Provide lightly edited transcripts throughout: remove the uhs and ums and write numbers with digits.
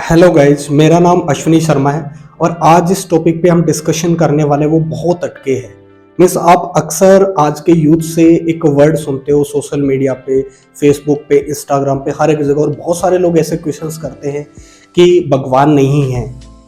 Hello guys, मेरा नाम अश्विनी शर्मा है और आज जिस टॉपिक पे हम डिस्कशन करने वाले हैं वो बहुत हटके है। मीन्स आप अक्सर आज के यूथ से एक वर्ड सुनते हो सोशल मीडिया पे, फेसबुक पे, इंस्टाग्राम पे, हर एक जगह, और बहुत सारे लोग ऐसे क्वेश्चंस करते हैं कि भगवान नहीं है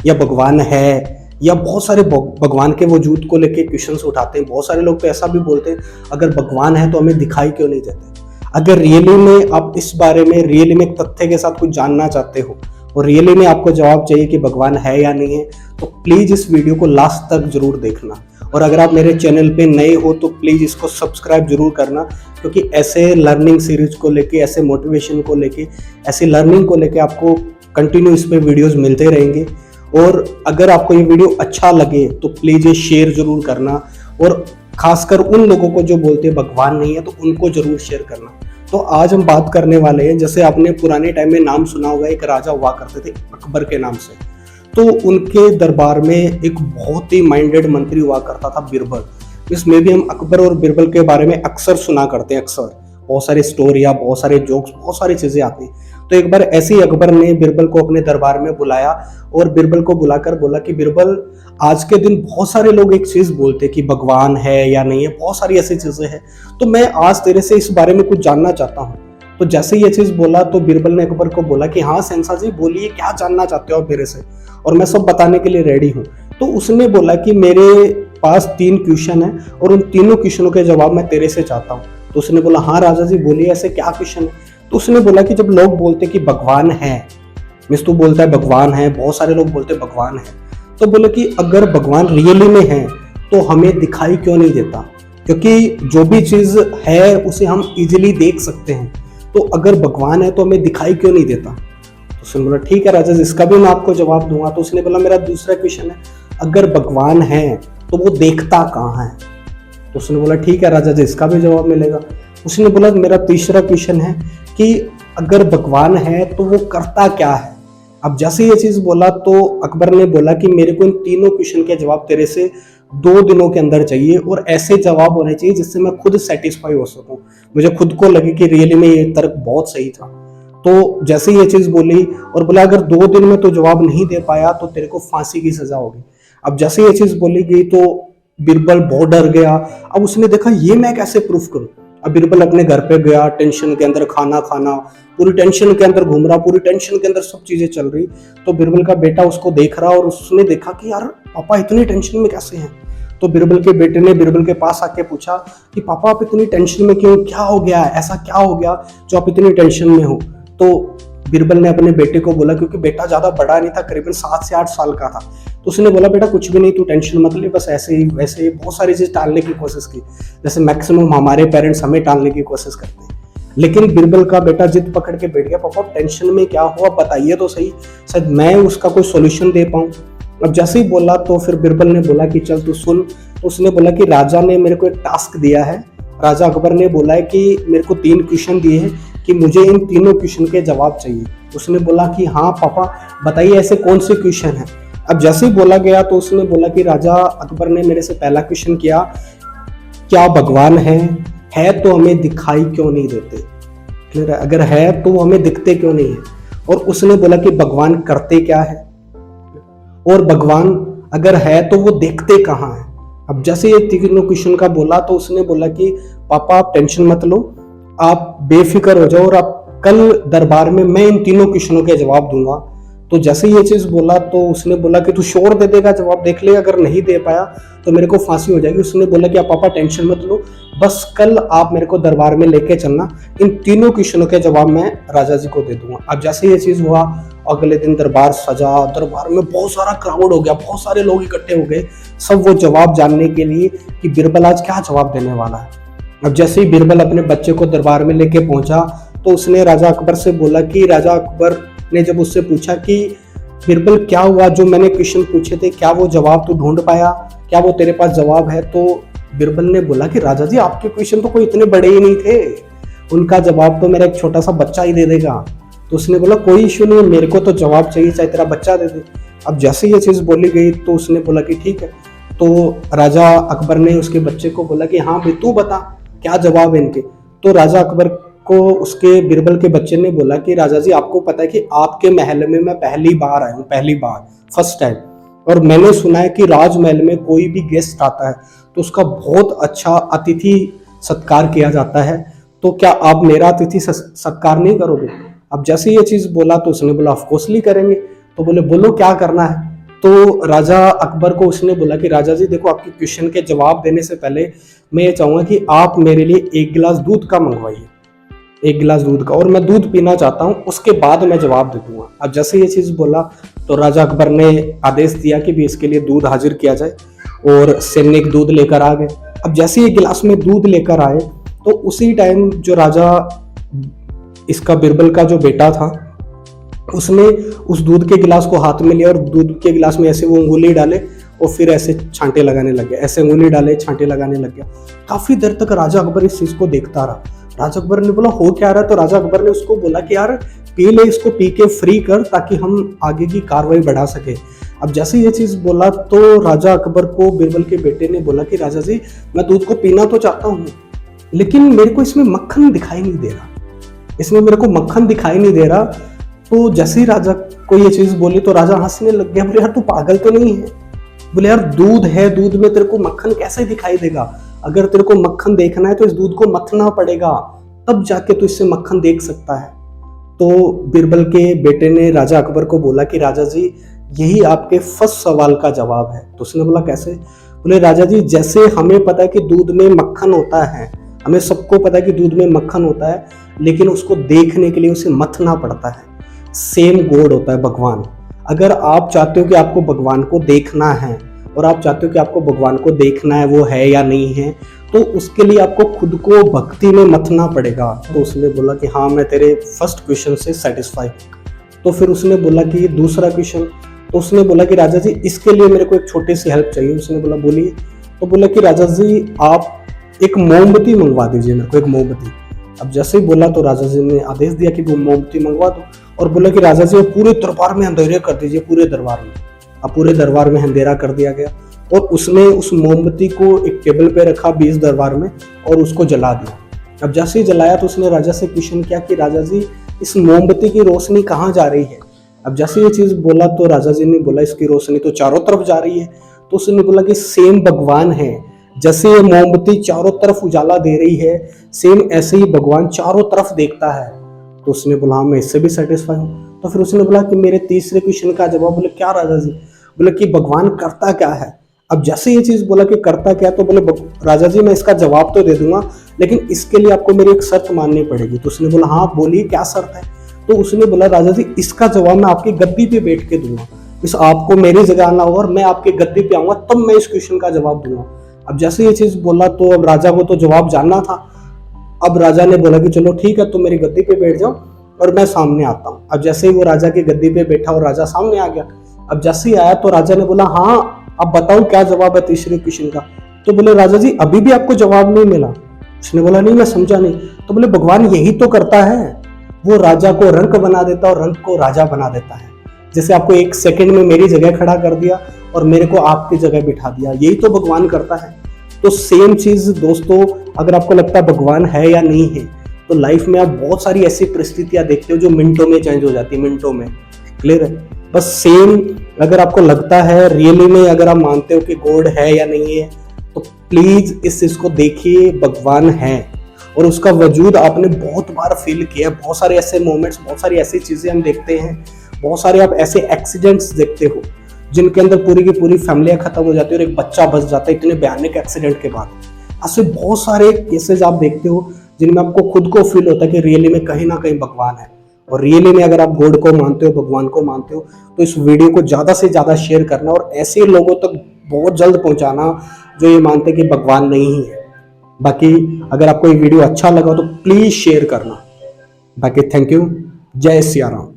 या भगवान है, या बहुत सारे भगवान के वजूद को लेके क्वेश्चंस उठाते हैं। बहुत सारे लोग तो ऐसा भी बोलते हैं अगर भगवान है तो हमें दिखाई क्यों नहीं देते। अगर रियली में आप इस बारे में रियली में तथ्य के साथ कुछ जानना चाहते हो और रियली में आपको जवाब चाहिए कि भगवान है या नहीं है, तो प्लीज इस वीडियो को लास्ट तक जरूर देखना। और अगर आप मेरे चैनल पे नए हो तो प्लीज इसको सब्सक्राइब जरूर करना, क्योंकि ऐसे लर्निंग सीरीज को लेके, ऐसे मोटिवेशन को लेके, ऐसे लर्निंग को लेके आपको कंटिन्यू इस पे वीडियोस मिलते रहेंगे। और अगर आपको ये वीडियो अच्छा लगे तो प्लीज ये शेयर जरूर करना, और खासकर उन लोगों को जो बोलते हैं भगवान नहीं है तो उनको जरूर शेयर करना। तो आज हम बात करने वाले हैं, जैसे आपने पुराने टाइम में नाम सुना होगा, एक राजा हुआ करते थे अकबर के नाम से। तो उनके दरबार में एक बहुत ही माइंडेड मंत्री हुआ करता था बिरबल। इसमें भी हम अकबर और बिरबल के बारे में अक्सर सुना करते हैं, अक्सर बहुत सारी स्टोरियाँ, बहुत सारे जोक्स, बहुत सारी चीजें आती हैं। तो एक बार ऐसे ही अकबर ने बिरबल को अपने दरबार में बुलाया और बिरबल को बुलाकर बोला कि बिरबल, आज के दिन बहुत सारे लोग एक चीज बोलते हैं कि भगवान है या नहीं है, बहुत सारी ऐसी चीजें हैं, तो मैं आज तेरे से इस बारे में कुछ जानना चाहता हूँ। तो जैसे ये चीज बोला तो बिरबल ने अकबर को बोला कि हाँ शहंशाह जी, बोलिए क्या जानना चाहते हो आप मेरे से, और मैं सब बताने के लिए रेडी हूँ। तो उसने बोला कि मेरे पास 3 क्वेश्चन है और उन तीनों क्वेश्चनों के जवाब मैं तेरे से चाहता हूँ। तो उसने बोला हाँ राजा जी बोलिए, ऐसे क्या क्वेश्चन है। तो उसने बोला कि जब लोग बोलते कि भगवान है, मिस तू बोलता है भगवान है, बहुत सारे लोग बोलते भगवान है, तो बोले कि अगर भगवान रियली में है तो हमें दिखाई क्यों नहीं देता, क्योंकि जो भी चीज है उसे हम इजीली देख सकते हैं, तो अगर भगवान है तो हमें दिखाई क्यों नहीं देता। तो उसने बोला ठीक है राजा जी, इसका भी मैं आपको जवाब दूंगा। तो उसने बोला मेरा दूसरा क्वेश्चन है, अगर भगवान है तो वो देखता कहाँ है। तो उसने बोला ठीक है राजा जी, इसका भी जवाब मिलेगा। उसने बोला मेरा तीसरा क्वेश्चन है कि अगर भगवान है तो वो करता क्या है। अब जैसे ये चीज बोला तो अकबर ने बोला कि मेरे को इन तीनों क्वेश्चन के जवाब तेरे से 2 दिनों के अंदर चाहिए, और ऐसे जवाब होने चाहिए जिससे मैं खुद सेटिस्फाई हो सकूं, मुझे खुद को लगे कि रियली में ये तर्क बहुत सही था। तो जैसे ये चीज बोली और बोला अगर 2 दिन में तो जवाब नहीं दे पाया तो तेरे को फांसी की सजा होगी। अब जैसे ये चीज बोली गई तो बिरबल बहुत डर गया। अब उसने देखा ये मैं कैसे प्रूफ करूं। अब बिरबल अपने घर पे गया, टेंशन के अंदर खाना खाना, पूरी टेंशन के अंदर घूम रहा, पूरी टेंशन के अंदर सब चीजें चल रही। तो बिरबल का बेटा उसको देख रहा और उसने देखा कि यार पापा इतनी टेंशन में कैसे हैं। तो बिरबल के बेटे ने बिरबल के पास आके पूछा कि पापा आप इतनी टेंशन में क्यों, क्या हो गया, ऐसा क्या हो गया जो आप इतनी टेंशन में हो। तो बिरबल ने अपने बेटे को बोला, क्योंकि बेटा ज्यादा बड़ा नहीं था, करीबन 7 से 8 साल का था, तो उसने बोला बेटा कुछ भी नहीं, तू टेंशन मत ले, बस ऐसे ही वैसे ही बहुत सारी चीज टालने की कोशिश की, जैसे मैक्सिमम हमारे पेरेंट्स हमें टालने की कोशिश करते हैं। लेकिन बिरबल का बेटा जिद पकड़ के बैठ गया, पापा टेंशन में क्या हुआ बताइए तो सही, शायद मैं उसका कोई सोल्यूशन दे पाऊँ। अब जैसे ही बोला तो फिर बिरबल ने बोला कि चल तू सुन। तो उसने बोला कि राजा ने मेरे को एक टास्क दिया है, राजा अकबर ने बोला है कि मेरे को 3 क्वेश्चन दिए हैं कि मुझे इन तीनों क्वेश्चन के जवाब चाहिए। उसने बोला कि हाँ पापा बताइए ऐसे कौन से क्वेश्चन है। अब जैसे ही बोला गया तो उसने बोला कि राजा अकबर ने मेरे से पहला क्वेश्चन किया, क्या भगवान है तो हमें दिखाई क्यों नहीं देते, क्लियर है, अगर है तो हमें दिखते क्यों नहीं है। और उसने बोला कि भगवान करते क्या है, और भगवान अगर है तो वो देखते कहाँ है। अब जैसे ये तीनों क्वेश्चन का बोला तो उसने बोला कि पापा आप टेंशन मत लो, आप बेफिक्र हो जाओ, और आप कल दरबार में मैं इन तीनों क्वेश्चनों के जवाब दूंगा। तो जैसे ये चीज बोला तो उसने बोला कि तू श्योर दे देगा जवाब, देख ले अगर नहीं दे पाया तो मेरे को फांसी हो जाएगी। उसने बोला कि आप पापा टेंशन मत लो, बस कल आप मेरे को दरबार में लेके चलना, इन तीनों क्वेश्चनों के जवाब मैं राजा जी को दे दूंगा। अब जैसे ये चीज हुआ, अगले दिन दरबार सजा, दरबार में बहुत सारा क्राउड हो गया, बहुत सारे लोग इकट्ठे हो गए, सब वो जवाब जानने के लिए कि बिरबल आज क्या जवाब देने वाला है। अब जैसे ही बिरबल अपने बच्चे को दरबार में लेके पहुंचा तो उसने राजा अकबर से बोला कि राजा अकबर ने जब उससे पूछा कि बिरबल क्या हुआ, जो मैंने क्वेश्चन पूछे थे क्या वो जवाब तू ढूंढ पाया, क्या वो तेरे पास जवाब है। तो बिरबल ने बोला कि राजा जी आपके क्वेश्चन तो कोई इतने बड़े ही नहीं थे, उनका जवाब तो मेरा एक छोटा सा बच्चा ही दे देगा। तो उसने बोला कोई इश्यू नहीं, मेरे को तो जवाब चाहिए चाहे तेरा बच्चा दे दे। अब जैसे ये चीज बोली गई तो उसने बोला कि ठीक है। तो राजा अकबर ने उसके बच्चे को बोला कि हाँ भाई तू बता क्या जवाब है इनके। तो राजा अकबर को उसके बीरबल के बच्चे ने बोला कि राजा जी आपको पता है कि आपके महल में मैं पहली बार आया हूँ, पहली बार, फर्स्ट टाइम, और मैंने सुना है कि राजमहल में कोई भी गेस्ट आता है तो उसका बहुत अच्छा अतिथि सत्कार किया जाता है, तो क्या आप मेरा अतिथि सत्कार नहीं करोगे? अब जैसे ये चीज बोला तो उसने बोला ऑफकोर्सली करेंगे। तो बोले बोलो क्या करना है? तो राजा अकबर को उसने बोला कि राजा जी देखो, आपके क्वेश्चन के जवाब देने से पहले मैं ये चाहूंगा कि आप मेरे लिए एक गिलास दूध का मंगवाइए, एक गिलास दूध का, और मैं दूध पीना चाहता हूँ, उसके बाद मैं जवाब दे दूंगा। अब जैसे ये चीज बोला तो राजा अकबर ने आदेश दिया कि भी इसके लिए दूध हाजिर किया जाए, और सैनिक दूध लेकर आ गए। अब जैसे ये गिलास में दूध लेकर आए तो उसी टाइम जो राजा इसका बीरबल का जो बेटा था उसने उस दूध के गिलास को हाथ में लिया और दूध के गिलास में ऐसे वो उंगली डाले और फिर ऐसे छांटे लगाने लग गया, ऐसे उंगली डाले छांटे लगाने लग गया। काफी देर तक राजा अकबर इस चीज को देखता रहा। राजा अकबर ने बोला हो क्या रहा है? तो राजा अकबर ने उसको बोला कि यार पी ले, इसको पी के फ्री कर ताकि हम आगे की कार्रवाई बढ़ा सके। अब जैसे ये चीज बोला तो राजा अकबर को बीरबल के बेटे ने बोला कि राजा जी मैं दूध को पीना तो चाहता हूँ, लेकिन मेरे को इसमें मक्खन दिखाई नहीं दे रहा, इसमें मेरे को मक्खन दिखाई नहीं दे रहा। तो जैसे ही राजा को ये चीज बोली तो राजा हंसने लग गया। बोले यार तू पागल तो नहीं है? बोले यार दूध है, दूध में तेरे को मक्खन कैसे दिखाई देगा? अगर तेरे को मक्खन देखना है तो इस दूध को मथना पड़ेगा, तब जाके तू इससे मक्खन देख सकता है। तो बीरबल के बेटे ने राजा अकबर को बोला कि राजा जी यही आपके फर्स्ट सवाल का जवाब है। तो उसने बोला कैसे? बोले राजा जी जैसे हमें पता है कि दूध में मक्खन होता है, हमें सबको पता है कि दूध में मक्खन होता है, लेकिन उसको देखने के लिए उसे मथना पड़ता है। सेम गॉड होता है भगवान। अगर आप चाहते हो कि आपको भगवान को देखना है और आप चाहते हो कि आपको भगवान को देखना है वो है या नहीं है, तो उसके लिए आपको खुद को भक्ति में मथना पड़ेगा। तो उसने बोला कि हाँ मैं तेरे फर्स्ट क्वेश्चन से सेटिस्फाई। तो फिर उसने बोला कि ये दूसरा क्वेश्चन, तो उसने बोला कि राजा जी इसके लिए मेरे को एक छोटी सी हेल्प चाहिए। उसने बोला बोलिए। तो बोला कि राजा जी आप एक मोमबत्ती मंगवा दीजिए मेरे को, एक मोमबत्ती। अब जैसे ही बोला तो राजा जी ने आदेश दिया कि वो मोमबत्ती मंगवा दो, और बोला कि राजा जी पूरे दरबार में अंधेरा कर दीजिए, पूरे दरबार में। अब पूरे दरबार में अंधेरा कर दिया गया और उसने उस मोमबत्ती को एक टेबल पे रखा बीच दरबार में और उसको जला दिया। अब जैसे ही जलाया तो उसने राजा से क्वेश्चन किया कि राजा जी इस मोमबत्ती की रोशनी कहाँ जा रही है? अब जैसे ये चीज बोला तो राजा जी ने बोला इसकी रोशनी तो चारों तरफ जा रही है। तो उसने बोला कि सेम भगवान है, जैसे ये मोमबत्ती चारों तरफ उजाला दे रही है, सेम ऐसे ही भगवान चारों तरफ देखता है। तो उसने बोला हाँ मैं इससे भी सेटिस्फाई हूँ। तो फिर उसने बोला कि मेरे तीसरे क्वेश्चन का जवाब। बोले क्या राजा जी? बोले कि भगवान करता क्या है। अब जैसे ये चीज बोला कि करता क्या, तो बोले राजा जी मैं इसका जवाब तो दे दूंगा, लेकिन इसके लिए आपको मेरी एक शर्त माननी पड़ेगी। तो उसने बोला हाँ बोलिए क्या शर्त है? तो उसने बोला राजा जी इसका जवाब मैं आपकी गद्दी पे बैठ के दूंगा, इस आपको मेरी जगह आना होगा और मैं आपके गद्दी पे आऊंगा तब मैं इस क्वेश्चन का जवाब दूंगा। अब जैसे ये चीज बोला तो अब राजा को तो जवाब जानना था। अब राजा ने बोला कि चलो ठीक है तुम मेरी गद्दी पे बैठ जाओ और मैं सामने आता हूँ। अब जैसे ही वो राजा की गद्दी पे बैठा और राजा सामने आ गया। अब जैसे ही आया तो राजा ने बोला हाँ अब बताओ क्या जवाब है तीसरे क्वेश्चन का? तो बोले राजा जी अभी भी आपको जवाब नहीं मिला। उसने बोला नहीं मैं समझा नहीं। तो बोले भगवान यही तो करता है, वो राजा को रंक बना देता और रंक को राजा बना देता है। जैसे आपको एक सेकंड में मेरी जगह खड़ा कर दिया और मेरे को आपकी जगह बिठा दिया, यही तो भगवान करता है। तो सेम चीज दोस्तों अगर आपको लगता है भगवान है या नहीं है, तो लाइफ में आप बहुत सारी ऐसी परिस्थितियां देखते हो जो मिनटों में चेंज हो जाती है, मिनटों में। क्लियर है? बस सेम अगर आपको लगता है रियली में अगर आप मानते हो कि गॉड है या नहीं है, तो प्लीज इस चीज को देखिए, भगवान है और उसका वजूद आपने बहुत बार फील किया। बहुत सारे ऐसे मोमेंट्स, बहुत सारी ऐसी चीजें हम देखते हैं, बहुत सारे आप ऐसे एक्सीडेंट्स देखते हो जिनके अंदर पूरी की पूरी फैमिलियां खत्म हो जाती है और एक बच्चा बच जाता है इतने भयानक एक्सीडेंट के बाद। ऐसे बहुत सारे केसेस आप देखते हो जिनमें आपको खुद को फील होता है कि रियली में कहीं ना कहीं भगवान है। और रियली में अगर आप गॉड को मानते हो, भगवान को मानते हो, तो इस वीडियो को ज्यादा से ज्यादा शेयर करना और ऐसे लोगों तक बहुत जल्द पहुंचाना जो ये मानते कि भगवान नहीं है। बाकी अगर आपको ये वीडियो अच्छा लगा तो प्लीज शेयर करना। बाकी थैंक यू। जय सिया राम।